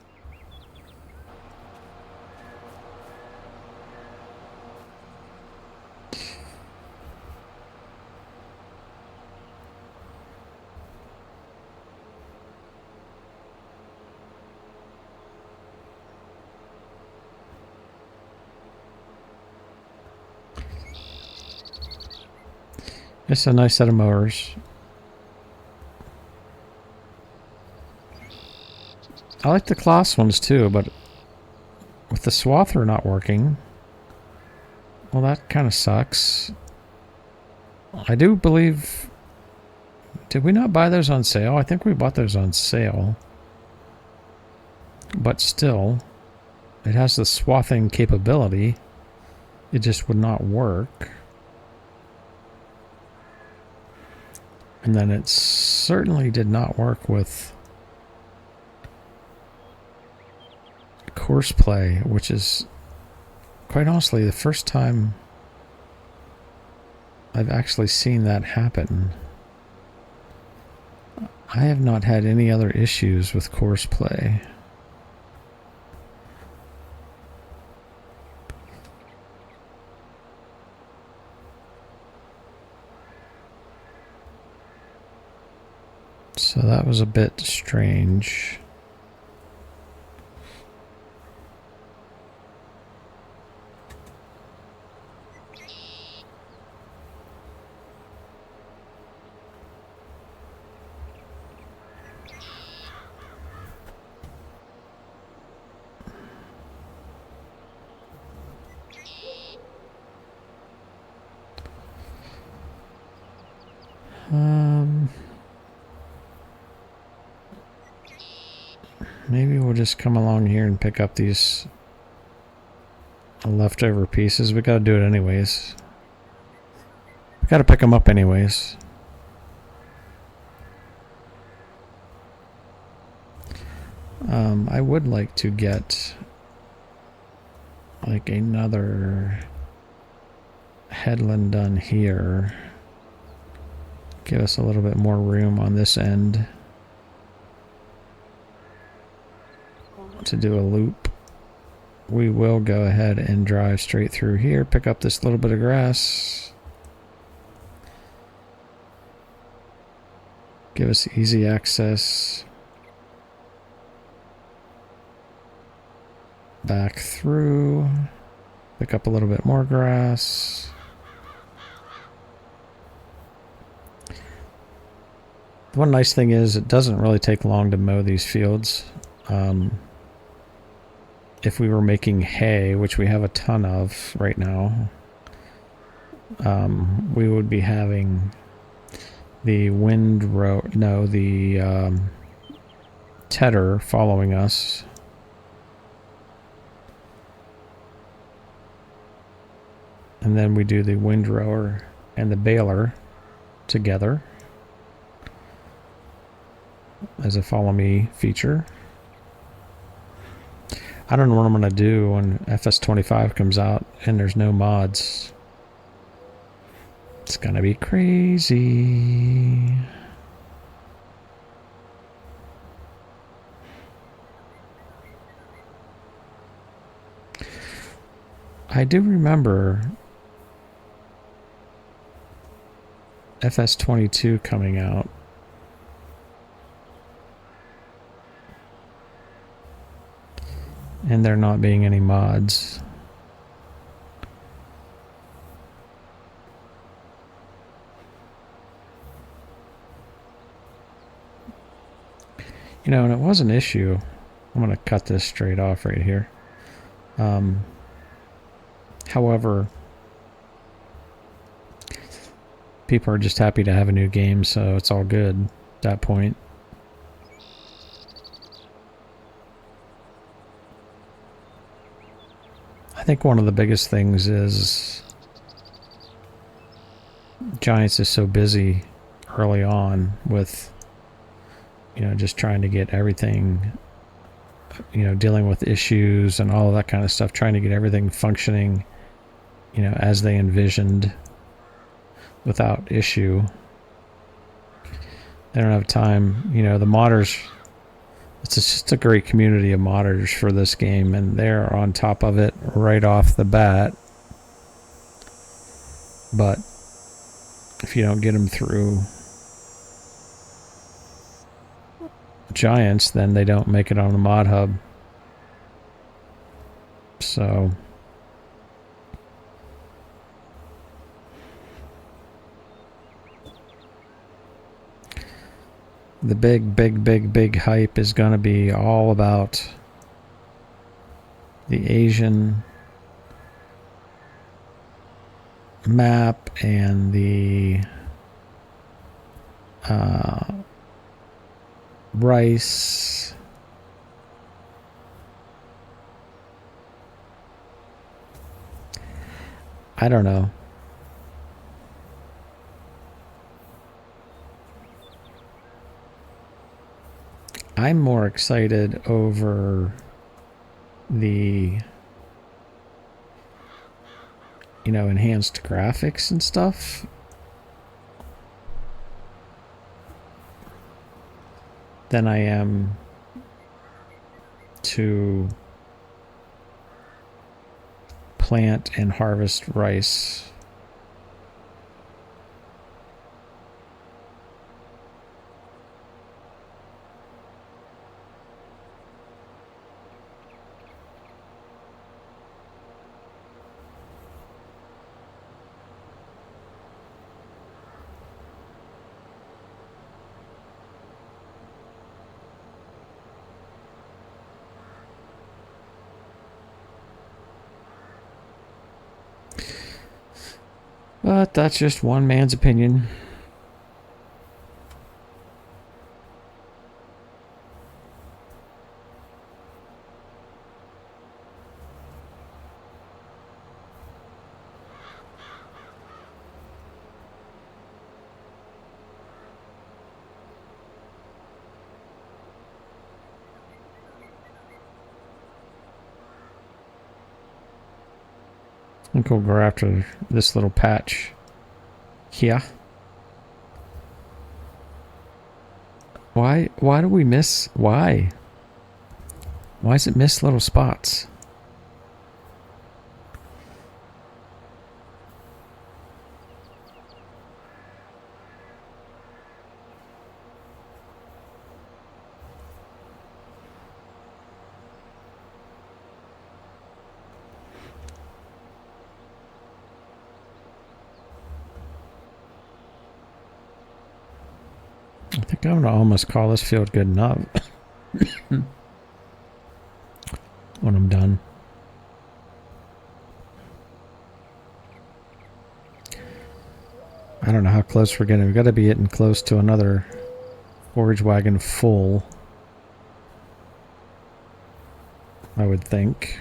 It's a nice set of mowers. I like the Kloss ones too, but with the swather not working, well, that kind of sucks. I do believe... Did we not buy those on sale? I think we bought those on sale. But still, it has the swathing capability. It just would not work. And then it certainly did not work with Courseplay, which is, quite honestly, the first time I've actually seen that happen. I have not had any other issues with Courseplay. So that was a bit strange. Maybe we'll just come along here and pick up these leftover pieces. We gotta do it anyways. We gotta pick them up anyways. I would like to get like another headland done here. Give us a little bit more room on this end to do a loop. We will go ahead and drive straight through here, pick up this little bit of grass. Give us easy access. Back through. Pick up a little bit more grass. The one nice thing is it doesn't really take long to mow these fields. If we were making hay, which we have a ton of right now, we would be having the tedder following us. And then we do the windrower and the baler together as a follow me feature. I don't know what I'm going to do when FS25 comes out and there's no mods. It's going to be crazy. I do remember FS22 coming out. And there not being any mods. You know, and it was an issue. I'm going to cut this straight off right here. However, people are just happy to have a new game, so it's all good at that point. I think one of the biggest things is Giants is so busy early on with, you know, just trying to get everything, you know, dealing with issues and all of that kind of stuff, trying to get everything functioning, you know, as they envisioned without issue. They don't have time, you know, the modders, it's just a great community of modders for this game, and they're on top of it right off the bat. But if you don't get them through Giants, then they don't make it on the mod hub. So the big hype is going to be all about the Asian map and the rice. I don't know. I'm more excited over the, you know, enhanced graphics and stuff than I am to plant and harvest rice. But that's just one man's opinion. I think we'll go after this little patch here. Why do we miss? Why does it miss little spots? I think I'm gonna almost call this field good enough when I'm done. I don't know how close we're getting. We've got to be getting close to another forage wagon full, I would think.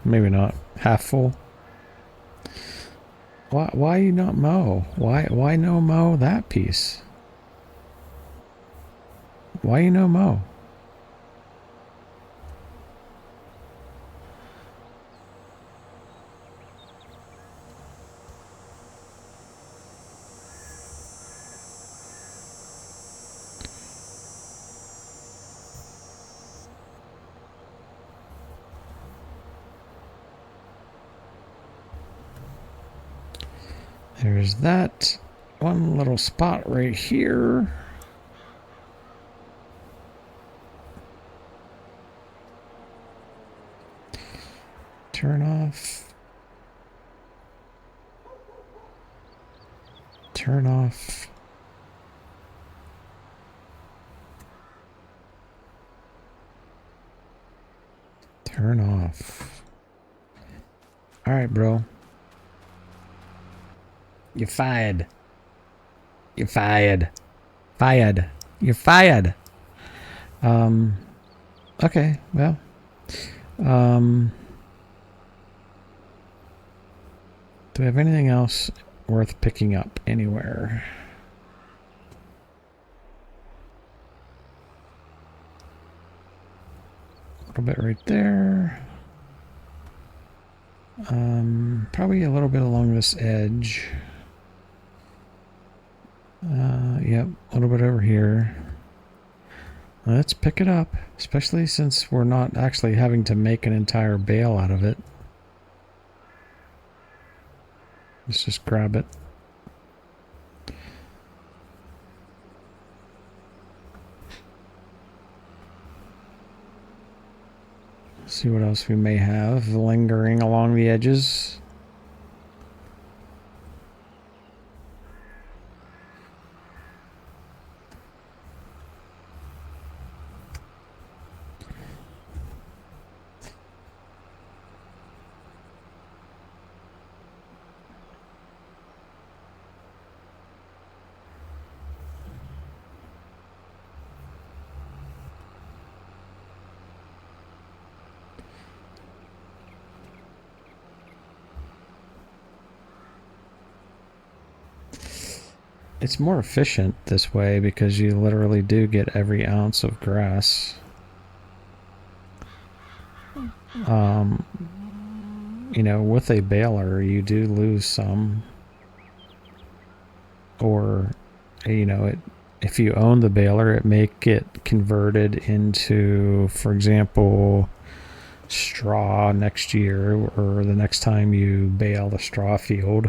Maybe not. Half full. Why you not mow? Why no mow that piece? Why you no mow? There's that one little spot right here. Turn off. Turn off. Turn off. All right, bro. You're fired. You're fired. Fired. You're fired. Okay, well. Do we have anything else worth picking up anywhere? A little bit right there. Probably a little bit along this edge. Yep, a little bit over here. Let's pick it up, especially since we're not actually having to make an entire bale out of it. Let's just grab it. See what else we may have lingering along the edges. It's more efficient this way because you literally do get every ounce of grass. You know, with a baler, you do lose some. Or, you know, if you own the baler, it may get converted into, for example, straw next year or the next time you bale the straw field.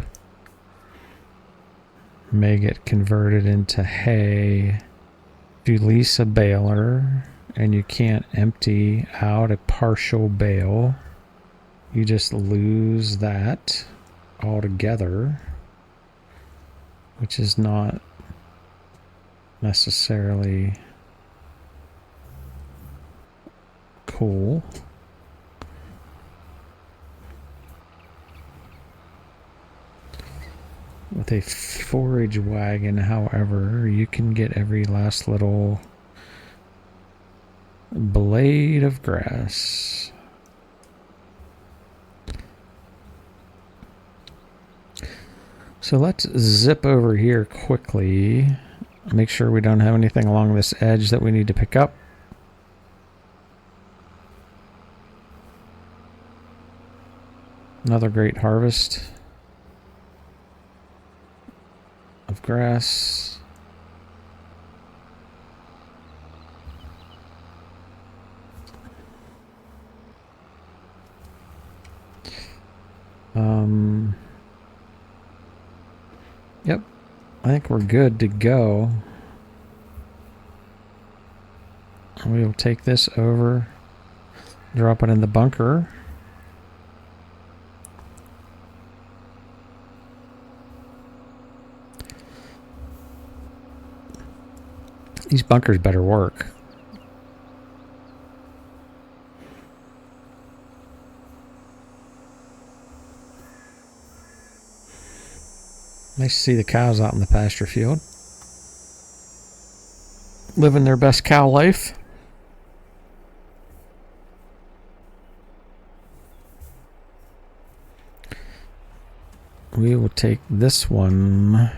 May get converted into hay. If you lease a baler and you can't empty out a partial bale, you just lose that altogether, which is not necessarily cool. With a forage wagon, however, you can get every last little blade of grass. So let's zip over here quickly. Make sure we don't have anything along this edge that we need to pick up. Another great harvest of grass. Yep, I think we're good to go. We'll take this over, drop it in the bunker. These bunkers better work. Nice to see the cows out in the pasture field, living their best cow life. We will take this one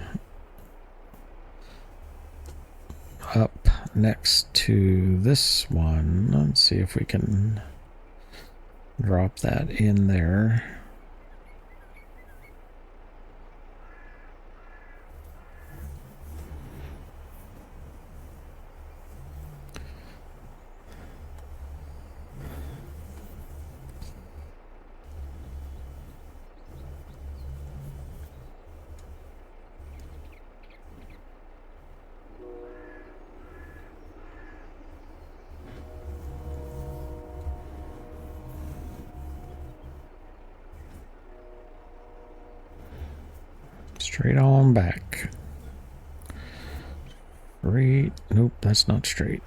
up next to this one. Let's see if we can drop that in there. Straight on back. Straight. Nope, that's not straight.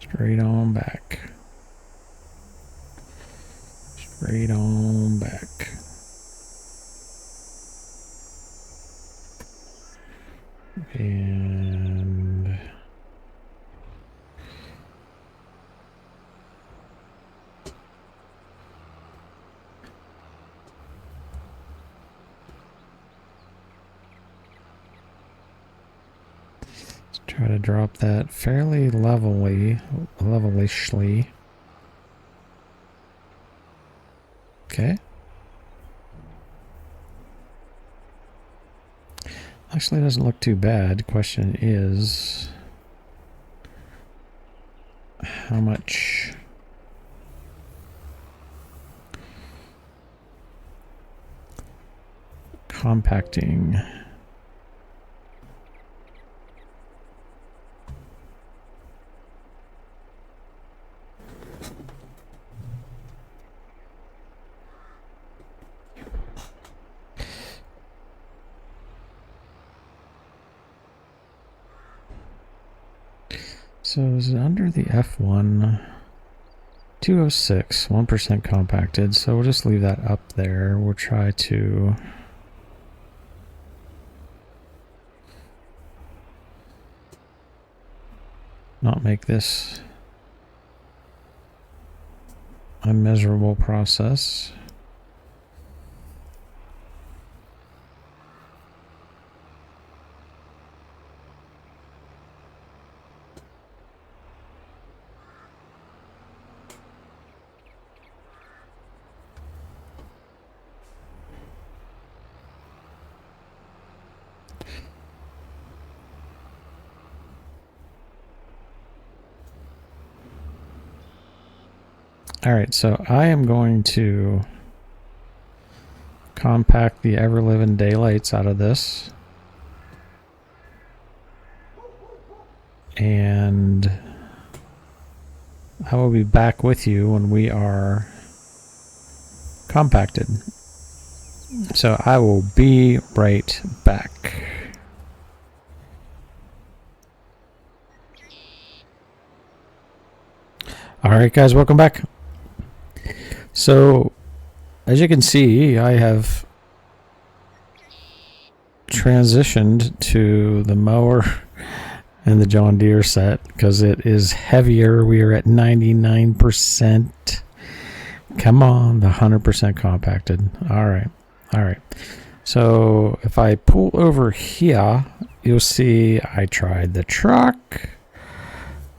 Straight on back. Straight on back. And try to drop that fairly levelishly. Okay. Actually, it doesn't look too bad. Question is, how much compacting? So is it under the F1? 206, 1% compacted. So we'll just leave that up there. We'll try to not make this a miserable process. All right, so I am going to compact the ever-living daylights out of this. And I will be back with you when we are compacted. So I will be right back. All right, guys, welcome back. So, as you can see, I have transitioned to the mower and the John Deere set because it is heavier. We are at 99%. Come on, the 100% compacted. All right. So if I pull over here, you'll see I tried the truck,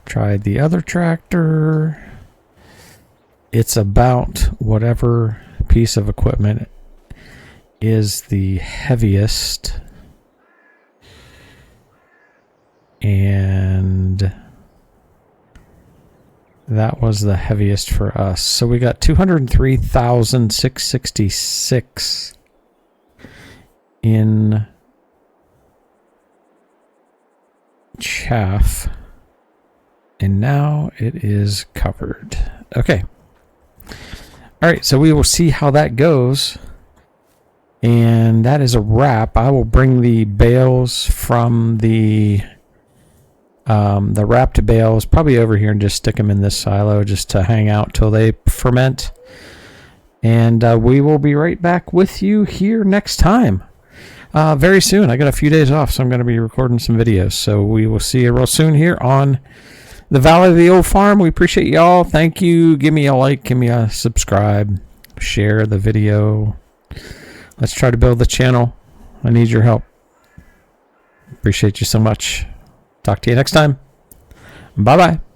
tried the other tractor. It's about whatever piece of equipment is the heaviest. And that was the heaviest for us. So we got 203,666 in chaff. And now it is covered. Okay. All right, so we will see how that goes. And that is a wrap. I will bring the bales from the wrapped bales probably over here and just stick them in this silo just to hang out till they ferment. And we will be right back with you here next time. Very soon. I got a few days off, so I'm going to be recording some videos. So we will see you real soon here on the Valley of the Old Farm. We appreciate y'all. Thank you. Give me a like. Give me a subscribe. Share the video. Let's try to build the channel. I need your help. Appreciate you so much. Talk to you next time. Bye-bye.